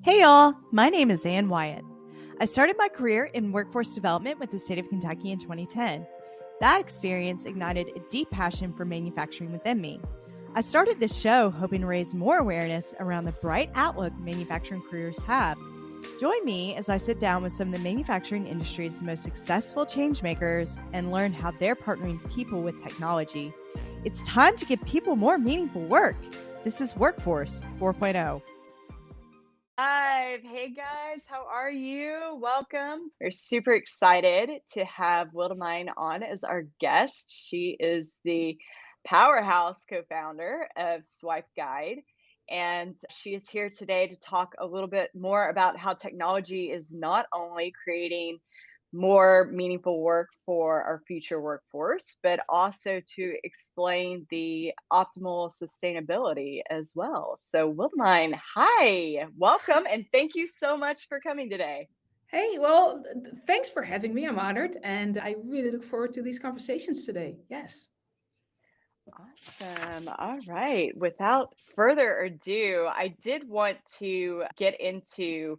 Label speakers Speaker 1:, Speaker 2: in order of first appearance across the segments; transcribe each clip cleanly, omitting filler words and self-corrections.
Speaker 1: Hey y'all, my name is Ann Wyatt. I started my career in workforce development with the state of Kentucky in 2010. That experience ignited a deep passion for manufacturing within me. I started this show hoping to raise more awareness around the bright outlook manufacturing careers have. Join me as I sit down with some of the manufacturing industry's most successful changemakers and learn how they're partnering people with technology. It's time to give people more meaningful work. This is Workforce 4.0. Hi, hey guys, how are you? Welcome. We're super excited to have Willemijn on as our guest. She is the powerhouse co-founder of SwipeGuide, and she is here today to talk a little bit more about how technology is not only creating more meaningful work for our future workforce, but also to explain the optimal sustainability as well. So Willemijn, hi, welcome, and thank you so much for coming today.
Speaker 2: Hey, well, thanks for having me. I'm honored, and I really look forward to these conversations today. Yes.
Speaker 1: Awesome. All right. Without further ado, I did want to get into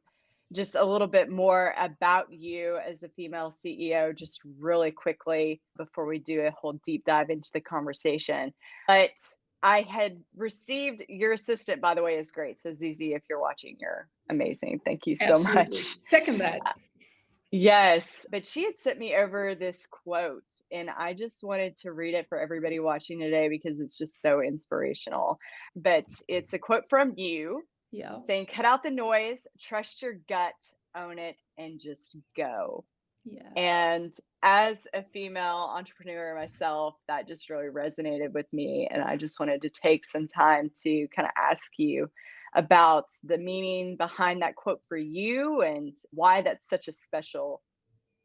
Speaker 1: just a little bit more about you as a female CEO, just really quickly before we do a whole deep dive into the conversation. But I had received your assistant, by the way, is great. So Zizi, if you're watching, you're amazing. Thank you so
Speaker 2: Absolutely.
Speaker 1: much.
Speaker 2: Second that.
Speaker 1: Yes, but she had sent me over this quote, and I just wanted to read it for everybody watching today because it's just so inspirational. But it's a quote from you
Speaker 2: Yeah.
Speaker 1: saying, "Cut out the noise, trust your gut, own it, and just go."
Speaker 2: Yes.
Speaker 1: And as a female entrepreneur myself, that just really resonated with me. And I just wanted to take some time to kind of ask you about the meaning behind that quote for you and why that's such a special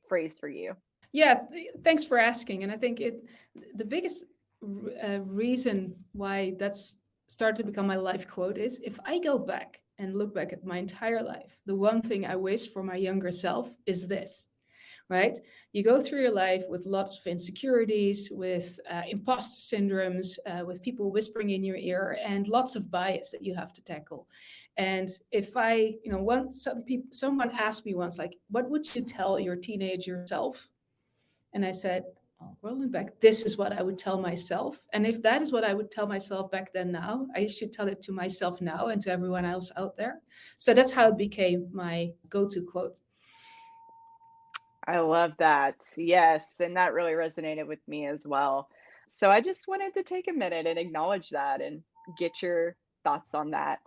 Speaker 1: phrase for you.
Speaker 2: Yeah. Thanks for asking. And I think the biggest reason why that's started to become my life quote is if I go back and look back at my entire life, the one thing I wish for my younger self is this. Right? You go through your life with lots of insecurities, with imposter syndromes, with people whispering in your ear, and lots of bias that you have to tackle. And if someone asked me once, like, what would you tell your teenager self? And I said, oh, rolling back, this is what I would tell myself. And if that is what I would tell myself back then now, I should tell it to myself now and to everyone else out there. So that's how it became my go-to quote.
Speaker 1: I love that. Yes. And that really resonated with me as well. So I just wanted to take a minute and acknowledge that and get your thoughts on that.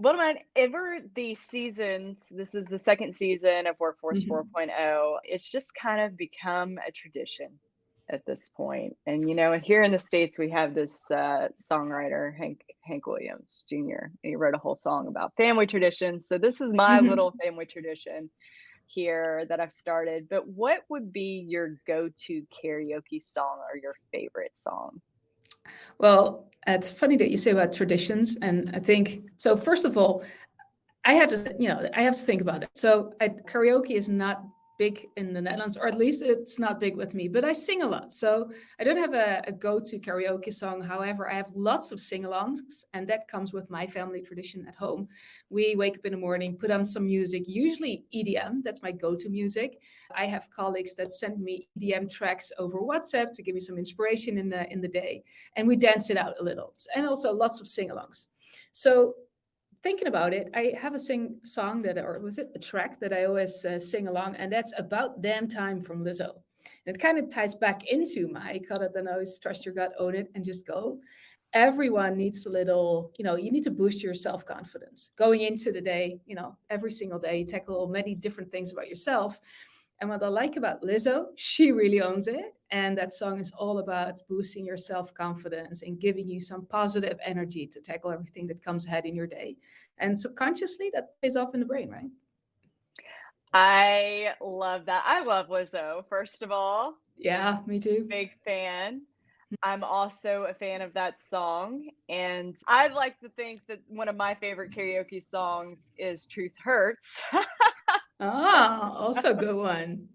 Speaker 1: Willemijn, over the seasons, this is the second season of Workforce
Speaker 2: Mhm.
Speaker 1: 4.0, it's just kind of become a tradition at this point. And, you know, here in the States, we have this songwriter, Hank Williams Jr. And he wrote a whole song about family traditions. So this is my little family tradition here that I've started. But what would be your go-to karaoke song or your favorite song?
Speaker 2: Well, it's funny that you say about traditions. And I think, so first of all, I have to think about it. So karaoke is not big in the Netherlands, or at least it's not big with me, but I sing a lot. So I don't have a go-to karaoke song. However, I have lots of sing-alongs, and that comes with my family tradition at home. We wake up in the morning, put on some music, usually EDM. That's my go-to music. I have colleagues that send me EDM tracks over WhatsApp to give me some inspiration in the day, and we dance it out a little, and also lots of sing-alongs. So thinking about it, I have a track that I always sing along, and that's About Damn Time from Lizzo. And it kind of ties back into my cut out the nose, trust your gut, own it, and just go. Everyone needs a little, you need to boost your self-confidence. Going into the day, every single day, you tackle many different things about yourself. And what I like about Lizzo, she really owns it. And that song is all about boosting your self-confidence and giving you some positive energy to tackle everything that comes ahead in your day. And subconsciously, that pays off in the brain, right?
Speaker 1: I love that. I love Lizzo, first of all.
Speaker 2: Yeah, me too.
Speaker 1: Big fan. I'm also a fan of that song. And I'd like to think that one of my favorite karaoke songs is Truth Hurts.
Speaker 2: Also a good one.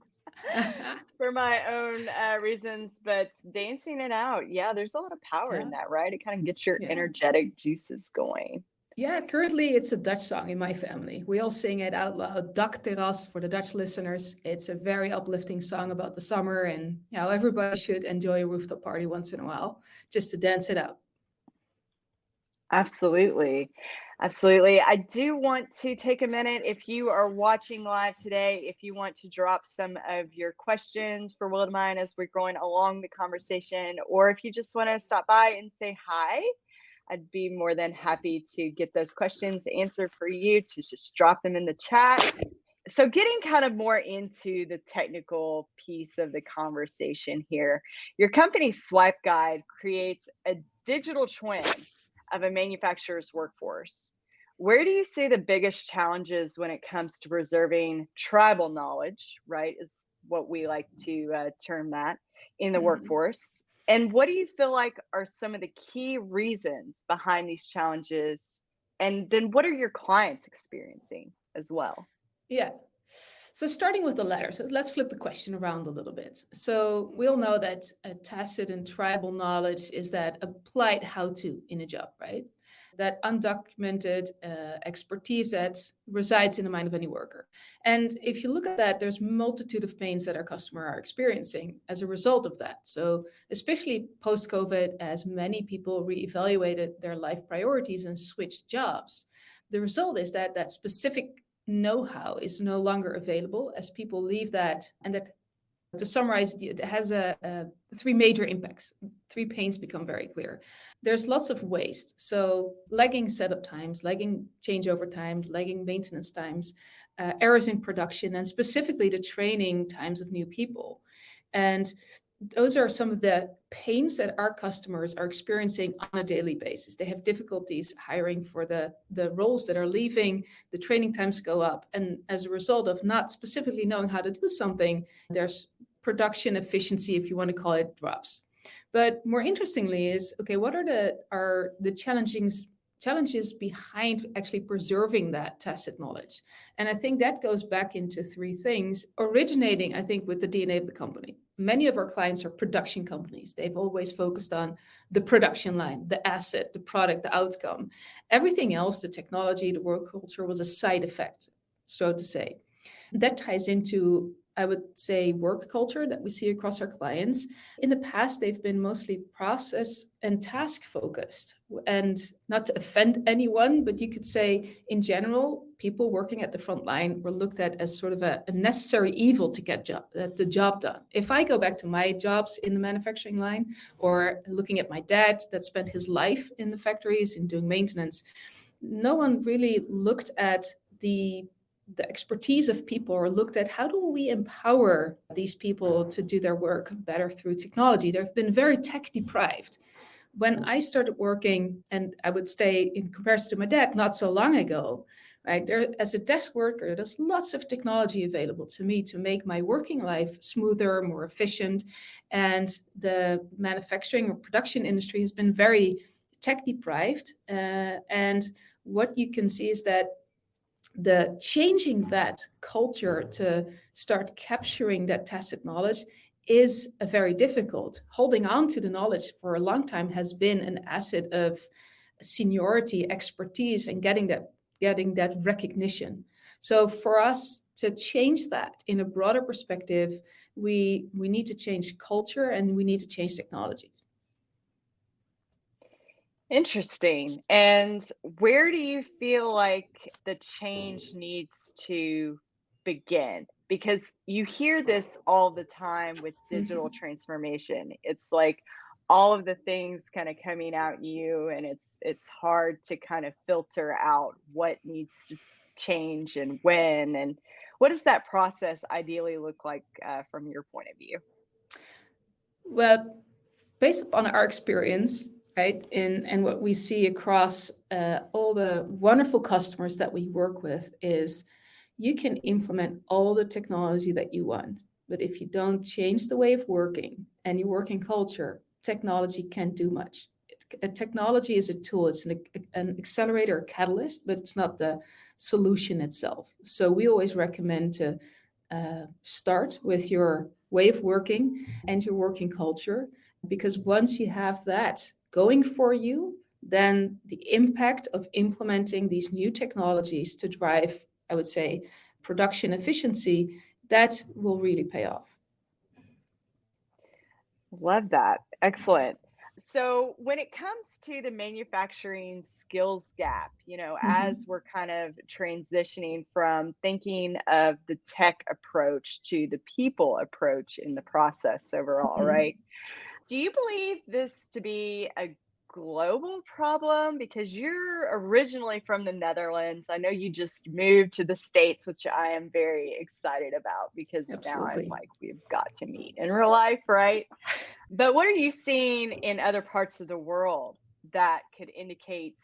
Speaker 1: For my own reasons, but dancing it out, yeah, there's a lot of power in
Speaker 2: Yeah,
Speaker 1: that, right? It kind of gets your
Speaker 2: yeah.
Speaker 1: energetic juices going.
Speaker 2: Yeah, currently it's a Dutch song in my family. We all sing it out loud. Dakterras for the Dutch listeners. It's a very uplifting song about the summer and how everybody should enjoy a rooftop party once in a while, just to dance it out.
Speaker 1: Absolutely. Absolutely. I do want to take a minute. If you are watching live today, if you want to drop some of your questions for Willemijn as we're going along the conversation, or if you just want to stop by and say hi, I'd be more than happy to get those questions answered for you, to just drop them in the chat. So getting kind of more into the technical piece of the conversation here, your company SwipeGuide creates a digital twin of a manufacturer's workforce. Where do you see the biggest challenges when it comes to preserving tribal knowledge, right, is what we like to term that, in the workforce? And what do you feel like are some of the key reasons behind these challenges? And then what are your clients experiencing as well?
Speaker 2: Yeah. So starting with the latter, so let's flip the question around a little bit. So we all know that tacit and tribal knowledge is that applied how-to in a job, right? That undocumented expertise that resides in the mind of any worker. And if you look at that, there's multitude of pains that our customers are experiencing as a result of that. So especially post-COVID, as many people reevaluated their life priorities and switched jobs, the result is that that specific know-how is no longer available as people leave that. And that, to summarize, it has three major impacts. Three pains become very clear. There's lots of waste. So lagging setup times, lagging changeover times, lagging maintenance times, errors in production, and specifically the training times of new people. And those are some of the pains that our customers are experiencing on a daily basis. They have difficulties hiring for the roles that are leaving, the training times go up. And as a result of not specifically knowing how to do something, there's production efficiency, if you want to call it, drops. But more interestingly is, okay, what are the challenges behind actually preserving that tacit knowledge? And I think that goes back into three things, originating, I think, with the DNA of the company. Many of our clients are production companies. They've always focused on the production line, the asset, the product, the outcome. Everything else, the technology, the work culture, was a side effect, so to say. That ties into, I would say, work culture that we see across our clients. In the past, they've been mostly process and task focused. And not to offend anyone, but you could say, in general, people working at the front line were looked at as sort of a necessary evil to get the job done. If I go back to my jobs in the manufacturing line, or looking at my dad that spent his life in the factories and doing maintenance, no one really looked at the expertise of people, or looked at how do we empower these people to do their work better through technology. They've been very tech deprived. When I started working, and I would say in comparison to my dad, not so long ago, right, there, as a desk worker, there's lots of technology available to me to make my working life smoother, more efficient. And the manufacturing or production industry has been very tech deprived. And what you can see is that the changing that culture to start capturing that tacit knowledge is a very difficult. Holding on to the knowledge for a long time has been an asset of seniority, expertise, and getting that recognition. So for us to change that in a broader perspective, we need to change culture and we need to change technologies.
Speaker 1: Interesting. And where do you feel like the change needs to begin? Because you hear this all the time with digital transformation. It's like all of the things kind of coming at you, and it's hard to kind of filter out what needs to change and when. And what does that process ideally look like from your point of view?
Speaker 2: Well, based upon our experience, right, and what we see across all the wonderful customers that we work with, is you can implement all the technology that you want, but if you don't change the way of working and your working culture, technology can't do much. Technology is a tool. It's an accelerator, a catalyst, but it's not the solution itself. So we always recommend to start with your way of working and your working culture, because once you have that going for you, then the impact of implementing these new technologies to drive, I would say, production efficiency, that will really pay off.
Speaker 1: Love that. Excellent. So, when it comes to the manufacturing skills gap, as we're kind of transitioning from thinking of the tech approach to the people approach in the process overall, right? Do you believe this to be a global problem? Because you're originally from the Netherlands. I know you just moved to the States, which I am very excited about because now I'm
Speaker 2: Absolutely.
Speaker 1: like, we've got to meet in real life, right? But what are you seeing in other parts of the world that could indicate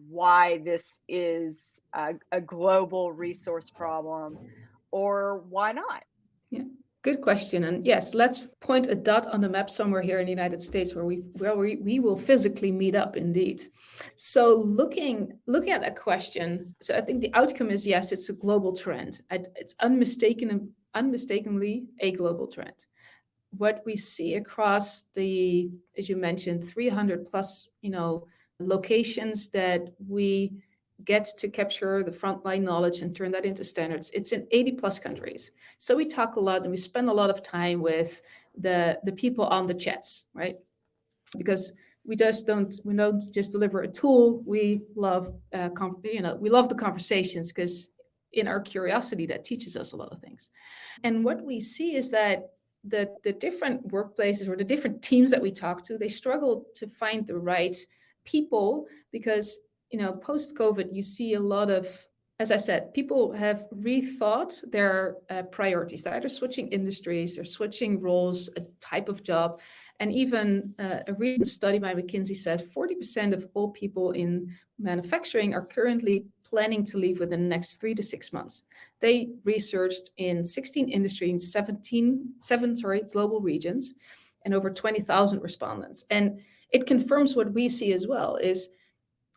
Speaker 1: why this is a global resource problem, or why not?
Speaker 2: Yeah, good question. And yes, let's point a dot on the map somewhere here in the United States where we will physically meet up indeed. So looking at that question, so I think the outcome is yes, it's a global trend. It's unmistakably a global trend. What we see across the, as you mentioned, 300 plus, locations that we get to capture the frontline knowledge and turn that into standards. It's in 80 plus countries. So we talk a lot and we spend a lot of time with the people on the chats, right? Because we don't just deliver a tool. We love, we love the conversations because in our curiosity, that teaches us a lot of things. And what we see is that the different workplaces or the different teams that we talk to, they struggle to find the right people because, post-COVID, you see a lot of, as I said, people have rethought their priorities. They're either switching industries or switching roles, a type of job. And even a recent study by McKinsey says 40% of all people in manufacturing are currently planning to leave within the next 3 to 6 months. They researched in 16 industries, seven global regions, and over 20,000 respondents. And it confirms what we see as well, is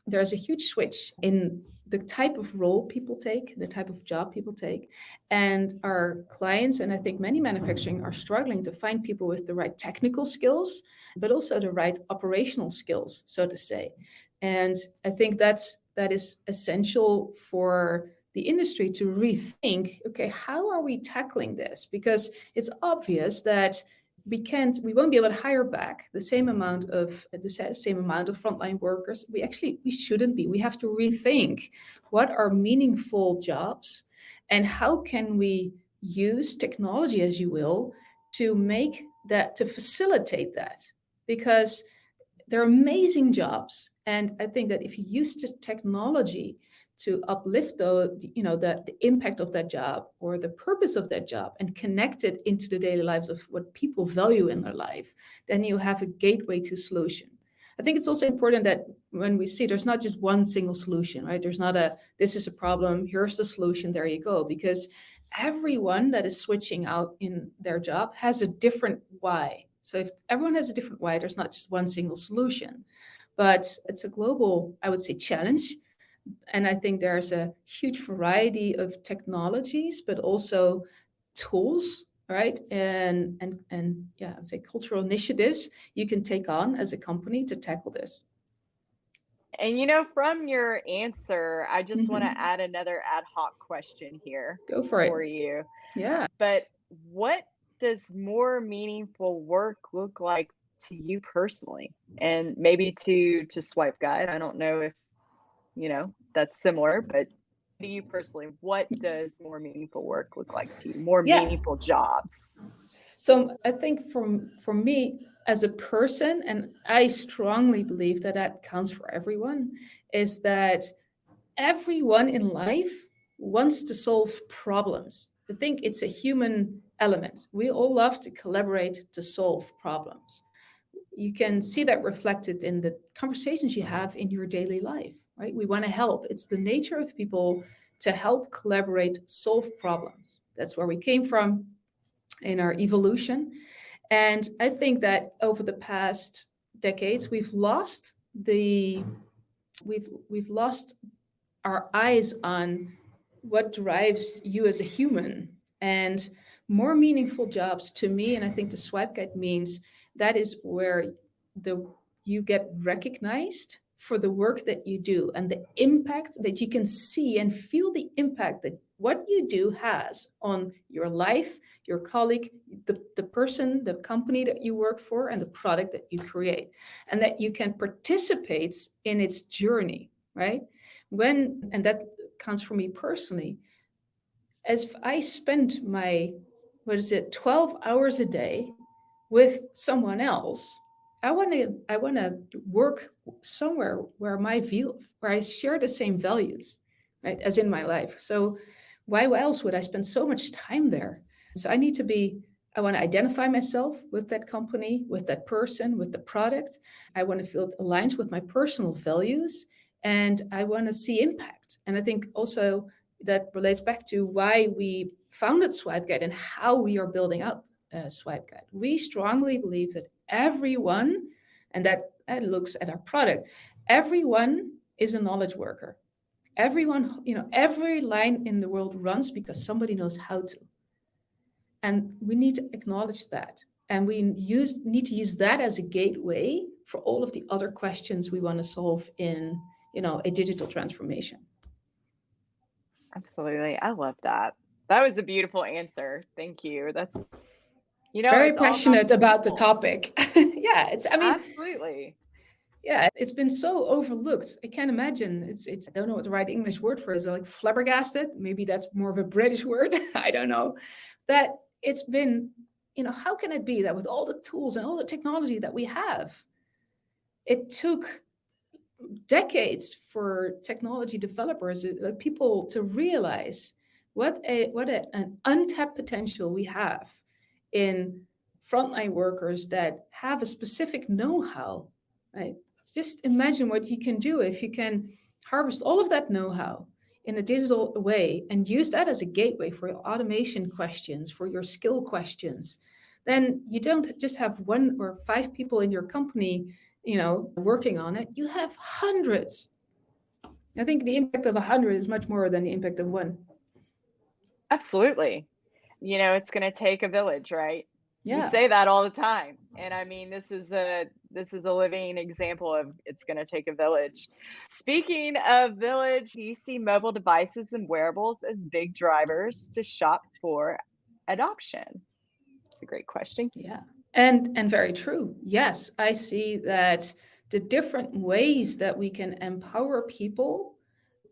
Speaker 2: there's a huge switch in the type of role people take, the type of job people take. And our clients, and I think many manufacturing, are struggling to find people with the right technical skills, but also the right operational skills, so to say. And I think that is essential for the industry to rethink, okay, how are we tackling this? Because it's obvious that we won't be able to hire back the same amount of frontline workers. We shouldn't be. We have to rethink what are meaningful jobs and how can we use technology, as you will, to facilitate that, because they're amazing jobs. And I think that if you use the technology to uplift the impact of that job or the purpose of that job and connect it into the daily lives of what people value in their life, then you have a gateway to solution. I think it's also important that when we see there's not just one single solution, right? There's not this is a problem, here's the solution, there you go. Because everyone that is switching out in their job has a different why. So if everyone has a different why, there's not just one single solution. But it's a global, I would say, challenge. And I think there's a huge variety of technologies, but also tools, right? And yeah, I would say cultural initiatives you can take on as a company to tackle this.
Speaker 1: And from your answer, I just want to add another ad hoc question here.
Speaker 2: Go for it.
Speaker 1: For you.
Speaker 2: Yeah.
Speaker 1: But what does more meaningful work look like to you personally? And maybe to SwipeGuide. I don't know if, that's similar, but to you personally, what does more meaningful work look like to you? More meaningful jobs?
Speaker 2: So I think for me as a person, and I strongly believe that counts for everyone, is that everyone in life wants to solve problems. I think it's a human element. We all love to collaborate to solve problems. You can see that reflected in the conversations you have in your daily life, right? We want to help. It's the nature of people to help collaborate, solve problems. That's where we came from in our evolution. And I think that over the past decades, we've lost our eyes on what drives you as a human. And more meaningful jobs to me, and I think the SwipeGuide means that is where you get recognized for the work that you do and the impact that you can see and feel the impact that what you do has on your life, your colleague, the person, the company that you work for, and the product that you create, and that you can participate in its journey, right? And that counts for me personally. As I spend my, 12 hours a day with someone else, I want to work somewhere where where I share the same values, right, as in my life. So why else would I spend so much time there? So I want to identify myself with that company, with that person, with the product. I want to feel it aligns with my personal values, and I want to see impact. And I think also that relates back to why we founded SwipeGuide and how we are building out SwipeGuide. We strongly believe that everyone, and that looks at our product, everyone is a knowledge worker. Everyone, every line in the world runs because somebody knows how to. And we need to acknowledge that. And we need to use that as a gateway for all of the other questions we want to solve in, a digital transformation.
Speaker 3: Absolutely. I love that. That was a beautiful answer. Thank you. That's,
Speaker 2: very passionate about the topic. Yeah,
Speaker 3: absolutely.
Speaker 2: Yeah, it's been so overlooked. I can't imagine. It's I don't know what the right English word for it is. Like flabbergasted. Maybe that's more of a British word. I don't know. That it's been, how can it be that with all the tools and all the technology that we have, it took decades for technology developers, like people, to realize what an untapped potential we have in frontline workers that have a specific know-how, right? Just imagine what you can do if you can harvest all of that know-how in a digital way and use that as a gateway for your automation questions, for your skill questions. Then you don't just have 1 or 5 people in your company, working on it. You have hundreds. I think the impact of 100 is much more than the impact of 1.
Speaker 3: Absolutely. It's going to take a village, right?
Speaker 2: Yeah.
Speaker 3: We say that all the time. And I mean, this is a living example of it's going to take a village. Speaking of village, do you see mobile devices and wearables as big drivers to shop for adoption? It's a great question.
Speaker 2: Yeah. And very true. Yes, I see that the different ways that we can empower people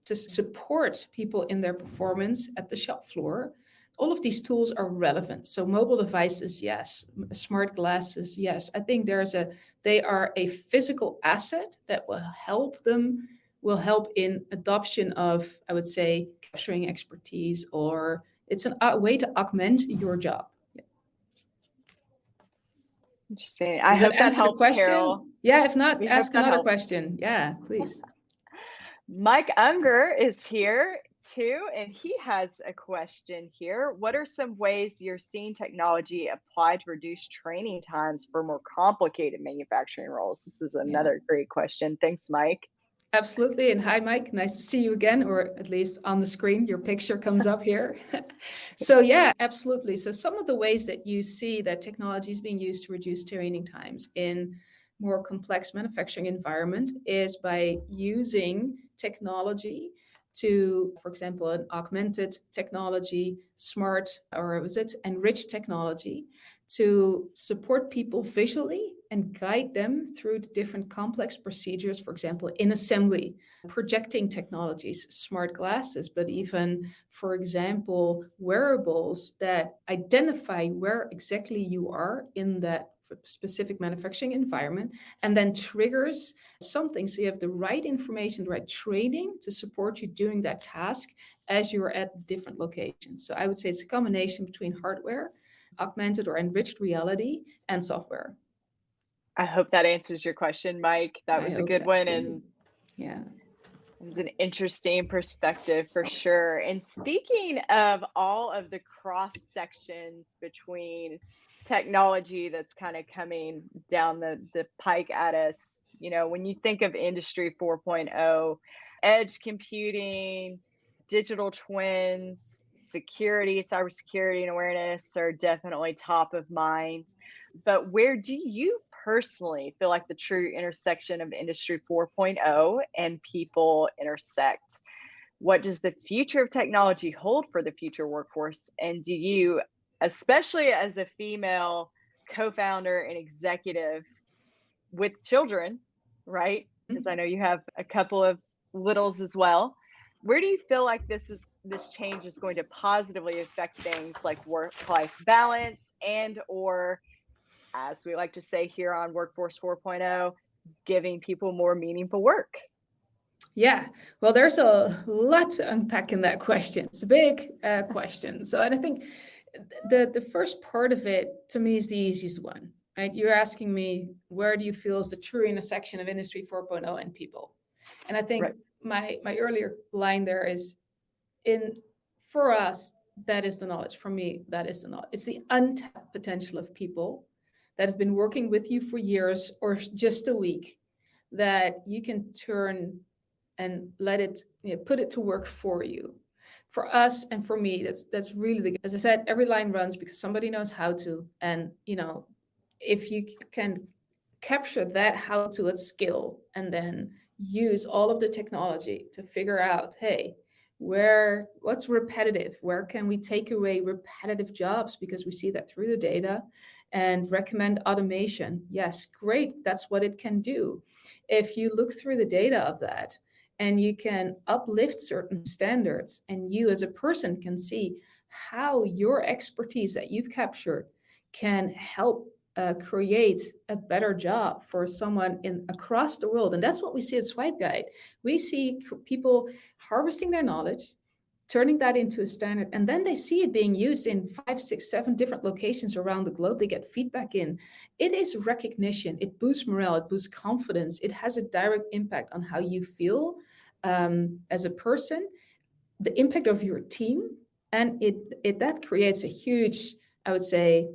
Speaker 2: to support people in their performance at the shop floor, all of these tools are relevant. So mobile devices, yes. Smart glasses, yes. I think they are a physical asset that will help in adoption of, I would say, capturing expertise, or it's a way to augment your job.
Speaker 3: Interesting. I hope that helps, Carol.
Speaker 2: Yeah, if not, ask another question. Yeah, please.
Speaker 3: Mike Unger is here too, and he has a question here. What are some ways you're seeing technology applied to reduce training times for more complicated manufacturing roles? This is another great question. Thanks, Mike.
Speaker 2: Absolutely. And hi, Mike. Nice to see you again, or at least on the screen, your picture comes up here. So yeah, absolutely. So some of the ways that you see that technology is being used to reduce training times in more complex manufacturing environment is by using technology to, for example, an augmented technology, enriched technology, to support people visually and guide them through the different complex procedures, for example, in assembly, projecting technologies, smart glasses, but even, for example, wearables that identify where exactly you are in that specific manufacturing environment, and then triggers something so you have the right information, the right training to support you doing that task as you're at different locations. So I would say it's a combination between hardware, augmented or enriched reality, and software.
Speaker 3: I hope that answers your question, Mike. That was a good one. And
Speaker 2: yeah,
Speaker 3: it was an interesting perspective for sure. And speaking of all of the cross sections between technology that's kind of coming down the pike at us, when you think of Industry 4.0, edge computing, digital twins, security, cybersecurity, and awareness are definitely top of mind. But where do you personally feel like the true intersection of Industry 4.0 and people intersect? What does the future of technology hold for the future workforce? And do you, especially as a female co-founder and executive with children, right? Because I know you have a couple of littles as well. Where do you feel like this change is going to positively affect things like work-life balance and or, as we like to say here on Workforce 4.0, giving people more meaningful work?
Speaker 2: Yeah, well, there's a lot to unpack in that question. It's a big question. So, and I think the first part of it to me is the easiest one, right? You're asking me, where do you feel is the true intersection of Industry 4.0 and people? And I think my earlier line there is, for us, that is the knowledge. For me, that is the knowledge. It's the untapped potential of people that have been working with you for years or just a week, that you can turn and let it, put it to work for you. For us and for me, that's really as I said, every line runs because somebody knows how to. And if you can capture that how to at skill and then use all of the technology to figure out, hey, what's repetitive? Where can we take away repetitive jobs? Because we see that through the data, and recommend automation. Yes, great. That's what it can do. If you look through the data of that, and you can uplift certain standards, and you as a person can see how your expertise that you've captured can help create a better job for someone across the world. And that's what we see at SwipeGuide. We see people harvesting their knowledge, turning that into a standard, and then they see it being used in 5, 6, 7 different locations around the globe. They get feedback in. It is recognition. It boosts morale. It boosts confidence. It has a direct impact on how you feel as a person, the impact of your team, and that creates a huge, I would say,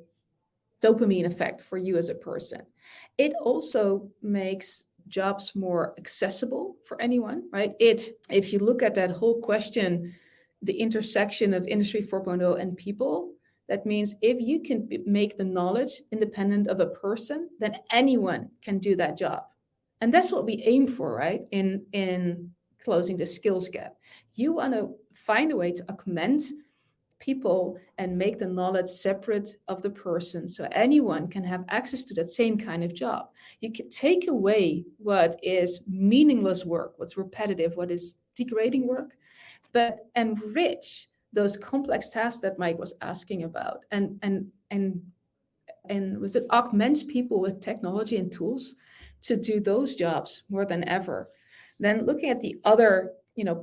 Speaker 2: dopamine effect for you as a person. It also makes jobs more accessible for anyone, right? If you look at that whole question, the intersection of Industry 4.0 and people, that means if you can make the knowledge independent of a person, then anyone can do that job. And that's what we aim for, right? In closing the skills gap. You want to find a way to augment people and make the knowledge separate of the person so anyone can have access to that same kind of job. You can take away what is meaningless work, what's repetitive, what is degrading work, but enrich those complex tasks that Mike was asking about, and was it augment people with technology and tools to do those jobs more than ever. Then looking at the other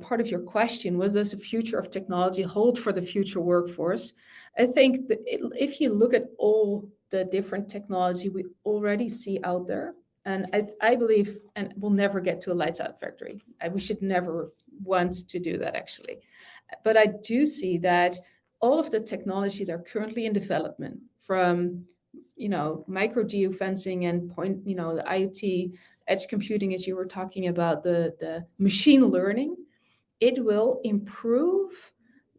Speaker 2: part of your question, was this a future of technology hold for the future workforce? I think that if you look at all the different technology we already see out there, and I believe, and we'll never get to a lights out factory. We should never want to do that, actually. But I do see that all of the technology that are currently in development, from micro geofencing and the IoT, edge computing, as you were talking about, the machine learning, it will improve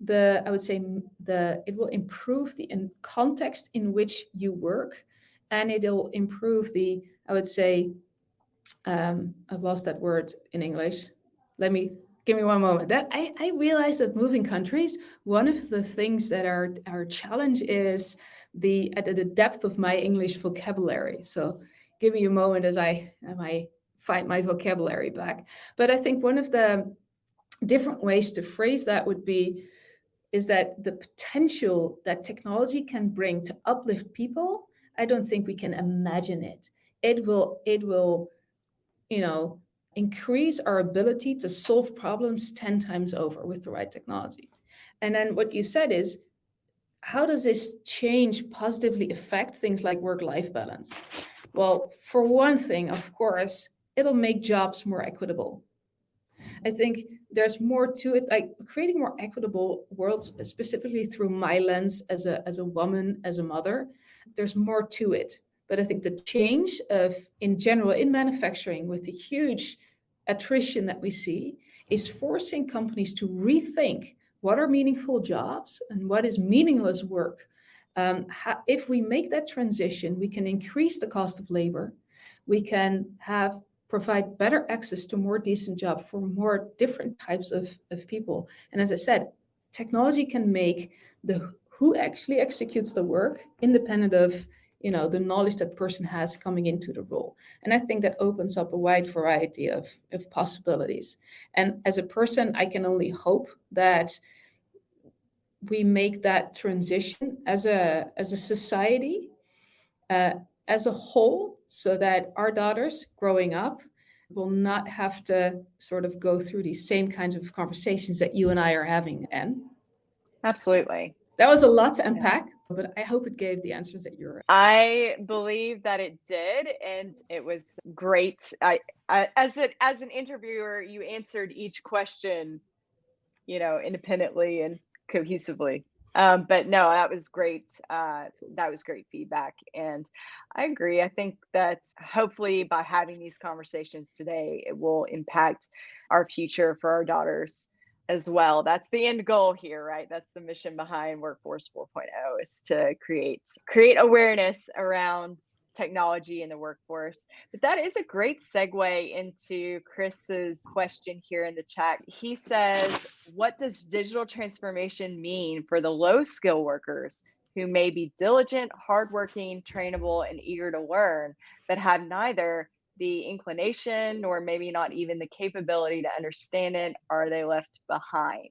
Speaker 2: it will improve the context in which you work, and it'll improve the, I would say, I've lost that word in English. Give me one moment. That I realize that moving countries, one of the things that our challenge is the depth of my English vocabulary. So give me a moment as I find my vocabulary back. But I think one of the different ways to phrase that is that the potential that technology can bring to uplift people, I don't think we can imagine it. It will increase our ability to solve problems 10 times over with the right technology. And then what you said is, how does this change positively affect things like work-life balance? Well, for one thing, of course, it'll make jobs more equitable. I think there's more to it, like creating more equitable worlds, specifically through my lens as a woman, as a mother. There's more to it. But I think the change in general, in manufacturing, with the huge attrition that we see, is forcing companies to rethink what are meaningful jobs and what is meaningless work. If we make that transition, we can increase the cost of labor, we can provide better access to more decent jobs for more different types of people. And as I said, technology can make the who actually executes the work independent of the knowledge that person has coming into the role. And I think that opens up a wide variety of possibilities. And as a person, I can only hope that we make that transition as a society, as a whole, so that our daughters growing up will not have to sort of go through these same kinds of conversations that you and I are having. And
Speaker 3: absolutely.
Speaker 2: That was a lot to unpack, but I hope it gave the answers that you're.
Speaker 3: I believe that it did, and it was great. I as an interviewer, you answered each question, independently and cohesively. But no, that was great. That was great feedback, and I agree. I think that hopefully by having these conversations today, it will impact our future for our daughters as well. That's the end goal here, right? That's the mission behind Workforce 4.0, is to create awareness around technology in the workforce. But that is a great segue into Chris's question here in the chat. He says, what does digital transformation mean for the low skill workers who may be diligent, hardworking, trainable, and eager to learn, but have neither the inclination nor maybe not even the capability to understand it? Are they left behind?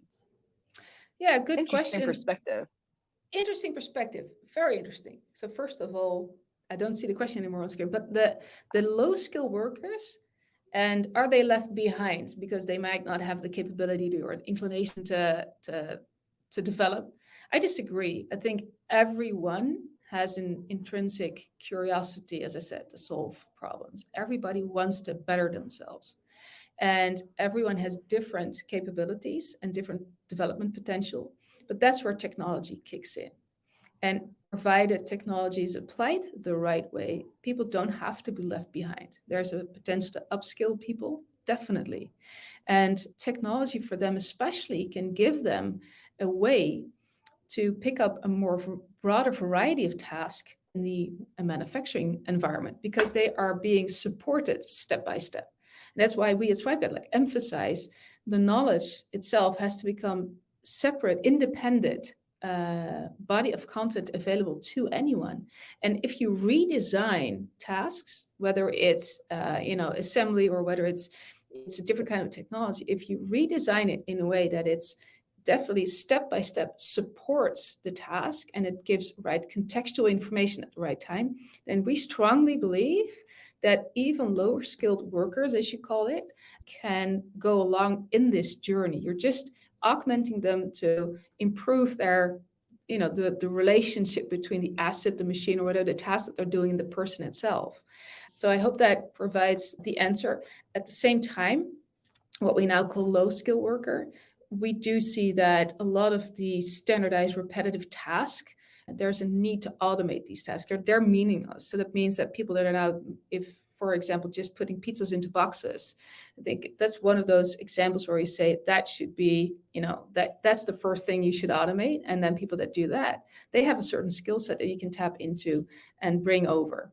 Speaker 2: Yeah, good
Speaker 3: Interesting
Speaker 2: question.
Speaker 3: Perspective.
Speaker 2: Interesting perspective. Very interesting. So first of all, I don't see the question anymore on screen, but the low skill workers, and are they left behind because they might not have the capability to or inclination to develop? I disagree. I think everyone has an intrinsic curiosity, as I said, to solve problems. Everybody wants to better themselves. And everyone has different capabilities and different development potential. But that's where technology kicks in. And provided technology is applied the right way, people don't have to be left behind. There's a potential to upskill people, definitely. And technology for them especially can give them a way to pick up a broader variety of tasks in the manufacturing environment, because they are being supported step by step. And that's why we at SwipeGuide emphasize the knowledge itself has to become separate, independent body of content available to anyone. And if you redesign tasks, whether it's assembly or whether it's a different kind of technology, if you redesign it in a way that it's definitely step by step supports the task and it gives right contextual information at the right time, then we strongly believe that even lower skilled workers, as you call it, can go along in this journey. You're just augmenting them to improve their, the relationship between the asset, the machine, or whatever the task that they're doing, and the person itself. So I hope that provides the answer. At the same time, what we now call low skill worker, we do see that a lot of the standardized repetitive tasks, there's a need to automate these tasks. They're meaningless. So that means that people that are now, if, for example, just putting pizzas into boxes, I think that's one of those examples where we say that should be, that's the first thing you should automate. And then people that do that, they have a certain skill set that you can tap into and bring over.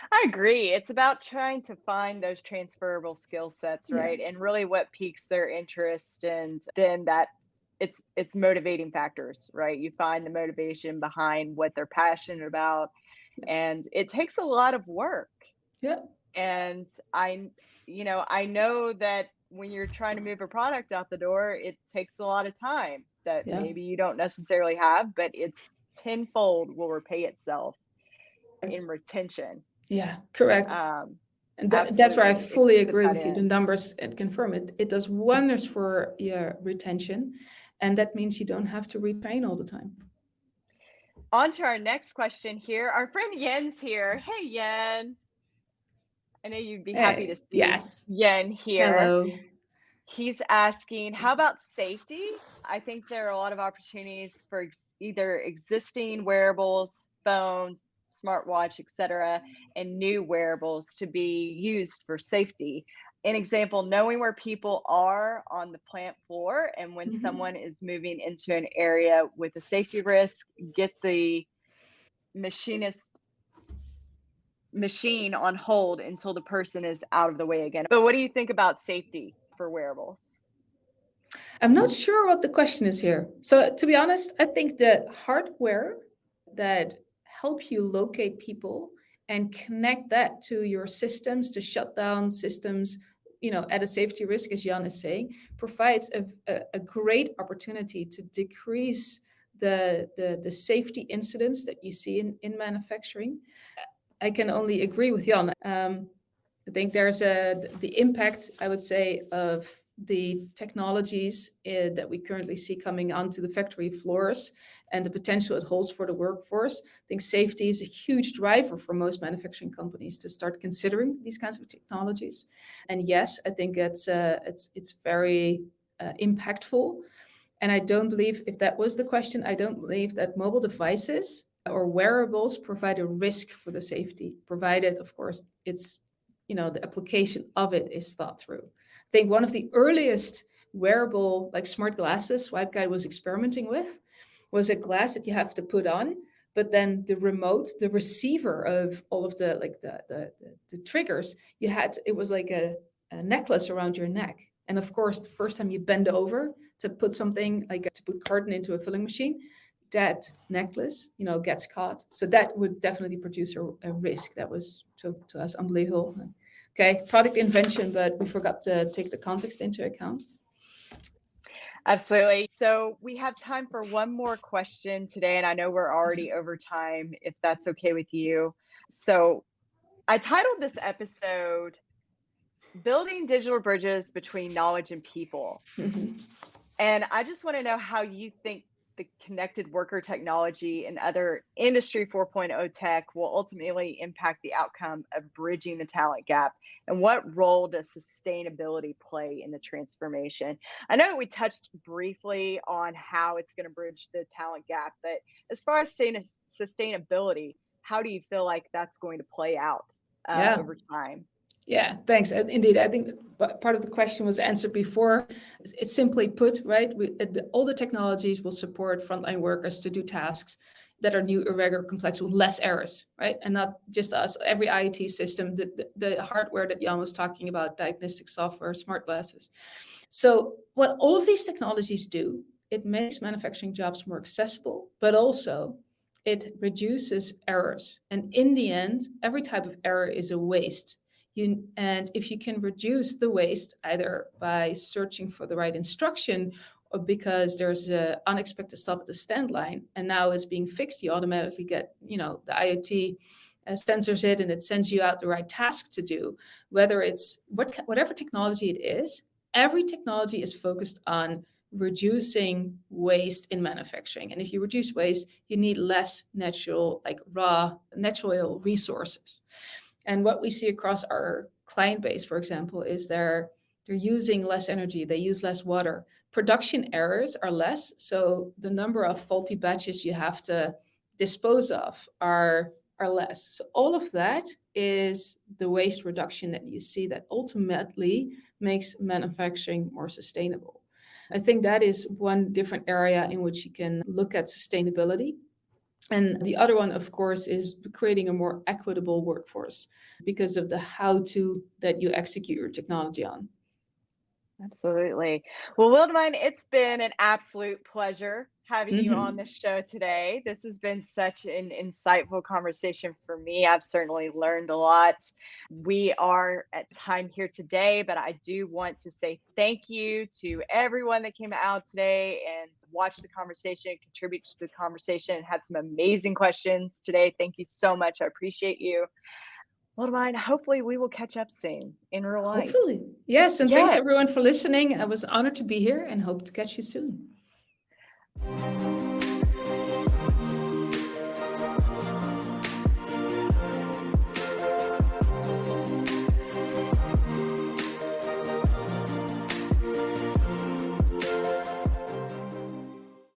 Speaker 3: I agree. It's about trying to find those transferable skill sets, right? Yeah. And really what piques their interest, and then that it's motivating factors, right? You find the motivation behind what they're passionate about, and it takes a lot of work.
Speaker 2: Yeah.
Speaker 3: And I know that when you're trying to move a product out the door, it takes a lot of time that maybe you don't necessarily have, but it's tenfold will repay itself in retention.
Speaker 2: Yeah, correct. And that's where I fully agree with you. The numbers confirm it. It does wonders for your retention. And that means you don't have to retrain all the time.
Speaker 3: On to our next question here. Our friend Jens here. Hey, Yen. I know you'd be happy to see Yen here.
Speaker 2: Hello.
Speaker 3: He's asking, how about safety? I think there are a lot of opportunities for either existing wearables, phones, smartwatch, etc., and new wearables to be used for safety. An example, knowing where people are on the plant floor, and when someone is moving into an area with a safety risk, get the machinist machine on hold until the person is out of the way again. But what do you think about safety for wearables?
Speaker 2: I'm not sure what the question is here. So to be honest, I think the hardware that help you locate people and connect that to your systems, to shut down systems, at a safety risk, as Jan is saying, provides a great opportunity to decrease the safety incidents that you see in manufacturing. I can only agree with Jan. I think there's the impact, I would say, of the technologies that we currently see coming onto the factory floors and the potential it holds for the workforce. I think safety is a huge driver for most manufacturing companies to start considering these kinds of technologies. And yes, I think it's very impactful. And I don't believe, if that was the question, I don't believe that mobile devices or wearables provide a risk for the safety, provided, of course, it's the application of it is thought through. I think one of the earliest wearable, like smart glasses, SwipeGuide was experimenting with, was a glass that you have to put on, but then the remote, the receiver of all of the triggers, it was like a necklace around your neck. And of course, the first time you bend over to put something, like to put carton into a filling machine, that necklace, gets caught. So that would definitely produce a risk. That was to us unbelievable. Okay, product invention, but we forgot to take the context into account.
Speaker 3: Absolutely. So we have time for one more question today, and I know we're already over time, if that's okay with you. So I titled this episode, Building Digital Bridges Between Knowledge and People.
Speaker 2: Mm-hmm.
Speaker 3: And I just want to know how you think the connected worker technology and other Industry 4.0 tech will ultimately impact the outcome of bridging the talent gap, and what role does sustainability play in the transformation? I know we touched briefly on how it's going to bridge the talent gap, but as far as sustainability, how do you feel like that's going to play out over time?
Speaker 2: Yeah, thanks. Indeed, I think part of the question was answered before. It's simply put, right? All the technologies will support frontline workers to do tasks that are new, irregular, complex, with less errors, right? And not just us. Every IoT system, the hardware that Jan was talking about, diagnostic software, smart glasses. So what all of these technologies do, it makes manufacturing jobs more accessible, but also it reduces errors. And in the end, every type of error is a waste. And if you can reduce the waste, either by searching for the right instruction or because there's an unexpected stop at the stand line and now it's being fixed, you automatically get, the IoT sensors it and it sends you out the right task to do. Whether it's whatever technology it is, every technology is focused on reducing waste in manufacturing. And if you reduce waste, you need less natural resources. And what we see across our client base, for example, is they're using less energy, they use less water. Production errors are less, so the number of faulty batches you have to dispose of are less. So all of that is the waste reduction that you see that ultimately makes manufacturing more sustainable. I think that is one different area in which you can look at sustainability. And the other one, of course, is creating a more equitable workforce because of the how-to that you execute your technology on.
Speaker 3: Absolutely. Well, Willemijn, it's been an absolute pleasure having you on the show today. This has been such an insightful conversation for me. I've certainly learned a lot. We are at time here today, but I do want to say thank you to everyone that came out today and watched the conversation, contributed to the conversation, and had some amazing questions today. Thank you so much. I appreciate you. Willemijn, hopefully we will catch up soon in real life.
Speaker 2: Hopefully. Yes. And thanks everyone for listening. I was honored to be here and hope to catch you soon.